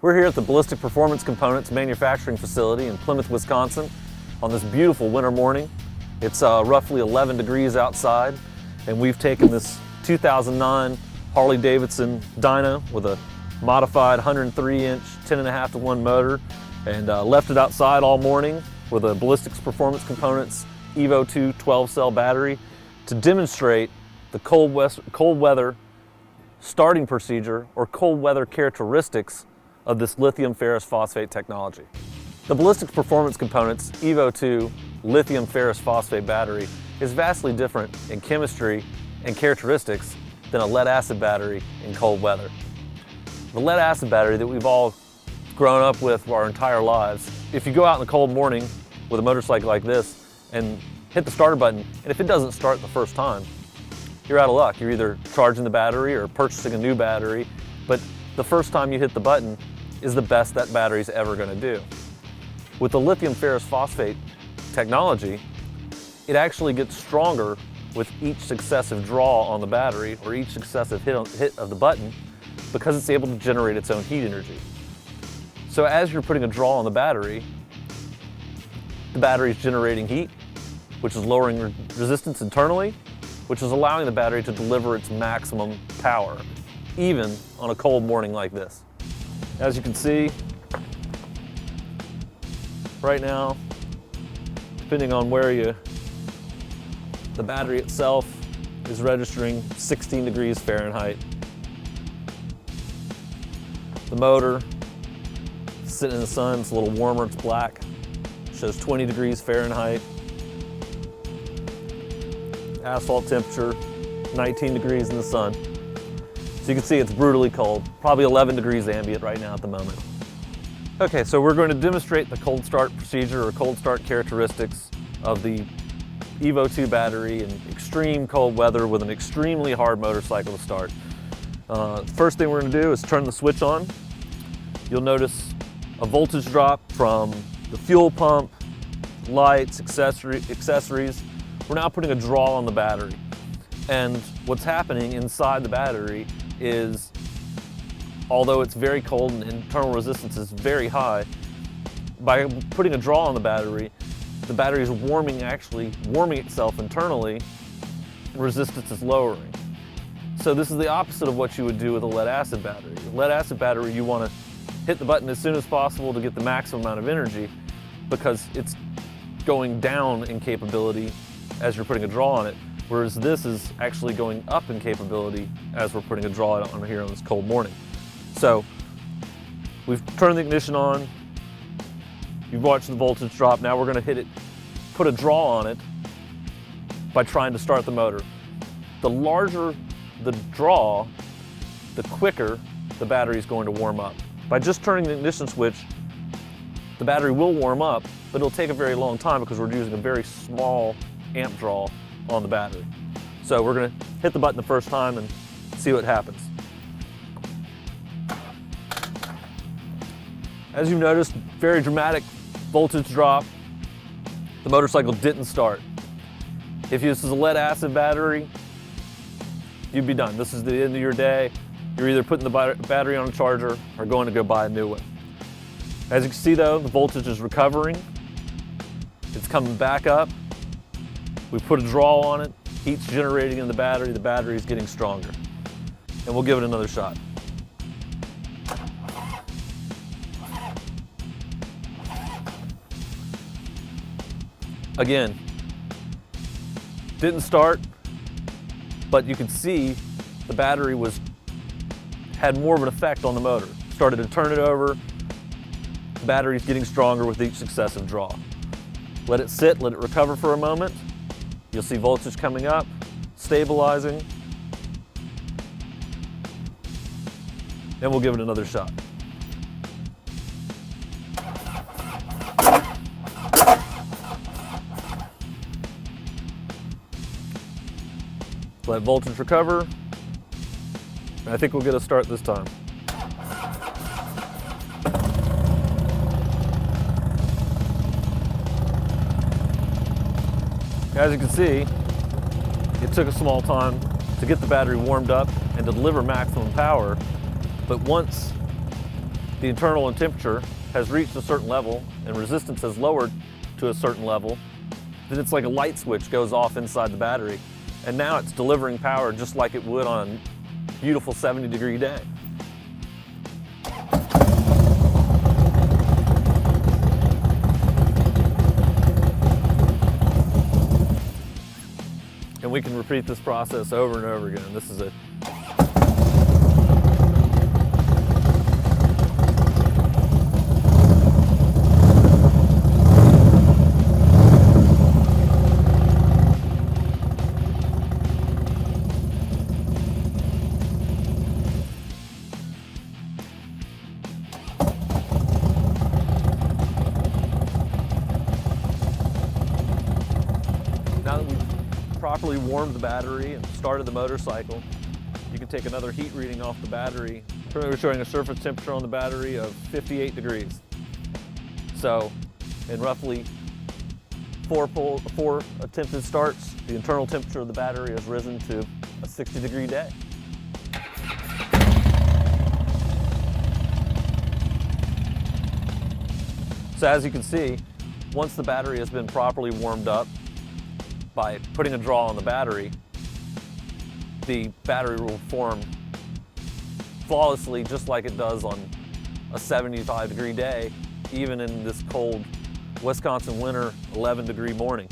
We're here at the Ballistic Performance Components manufacturing facility in Plymouth, Wisconsin on this beautiful winter morning. It's roughly 11 degrees outside, and we've taken this 2009 Harley-Davidson dyno with a modified 103-inch 10.5:1 motor and left it outside all morning with a Ballistic Performance Components Evo 2 12-cell battery to demonstrate the cold weather starting procedure or cold weather characteristics of this lithium ferrous phosphate technology. The Ballistic Performance Components Evo 2 lithium ferrous phosphate battery is vastly different in chemistry and characteristics than a lead acid battery in cold weather. The lead acid battery that we've all grown up with our entire lives, if you go out in the cold morning with a motorcycle like this and hit the starter button, and if it doesn't start the first time, you're out of luck. You're either charging the battery or purchasing a new battery, but the first time you hit the button is the best that battery's ever going to do. With the lithium ferrous phosphate technology, it actually gets stronger with each successive draw on the battery or each successive hit of the button because it's able to generate its own heat energy. So as you're putting a draw on the battery's generating heat, which is lowering resistance internally, which is allowing the battery to deliver its maximum power, even on a cold morning like this. As you can see, right now, depending on where the battery itself is registering 16 degrees Fahrenheit. The motor, sitting in the sun, it's a little warmer, it's black, shows 20 degrees Fahrenheit. Asphalt temperature, 19 degrees in the sun. So you can see it's brutally cold, probably 11 degrees ambient right now at the moment. Okay, so we're going to demonstrate the cold start procedure or cold start characteristics of the Evo 2 battery in extreme cold weather with an extremely hard motorcycle to start. First thing we're going to do is turn the switch on. You'll notice a voltage drop from the fuel pump, lights, accessories. We're now putting a draw on the battery. And what's happening inside the battery is, although it's very cold and internal resistance is very high, by putting a draw on the battery is actually warming itself internally, resistance is lowering. So this is the opposite of what you would do with a lead acid battery. A lead acid battery, you want to hit the button as soon as possible to get the maximum amount of energy because it's going down in capability as you're putting a draw on it, whereas this is actually going up in capability as we're putting a draw on here on this cold morning. So we've turned the ignition on, you've watched the voltage drop, now we're going to put a draw on it by trying to start the motor. The larger the draw, the quicker the battery is going to warm up. By just turning the ignition switch, the battery will warm up, but it'll take a very long time because we're using a very small amp draw on the battery. So we're going to hit the button the first time and see what happens. As you've noticed, very dramatic voltage drop. The motorcycle didn't start. If this is a lead acid battery, you'd be done. This is the end of your day. You're either putting the battery on a charger or going to go buy a new one. As you can see though, the voltage is recovering. It's coming back up. We put a draw on it, heat's generating in the battery is getting stronger. And we'll give it another shot. Again, didn't start, but you can see the battery had more of an effect on the motor. Started to turn it over, the battery's getting stronger with each successive draw. Let it sit, let it recover for a moment. You'll see voltage coming up, stabilizing, and we'll give it another shot. Let voltage recover, and I think we'll get a start this time. As you can see, it took a small time to get the battery warmed up and to deliver maximum power, but once the internal temperature has reached a certain level and resistance has lowered to a certain level, then it's like a light switch goes off inside the battery. And now it's delivering power just like it would on a beautiful 70-degree day. And we can repeat this process over and over again. This is it. Now that we've properly warmed the battery and started the motorcycle, you can take another heat reading off the battery. Currently we're showing a surface temperature on the battery of 58 degrees. So in roughly four attempted starts, the internal temperature of the battery has risen to a 60-degree day. So as you can see, once the battery has been properly warmed up by putting a draw on the battery, the battery will form flawlessly just like it does on a 75-degree day, even in this cold Wisconsin winter 11-degree morning.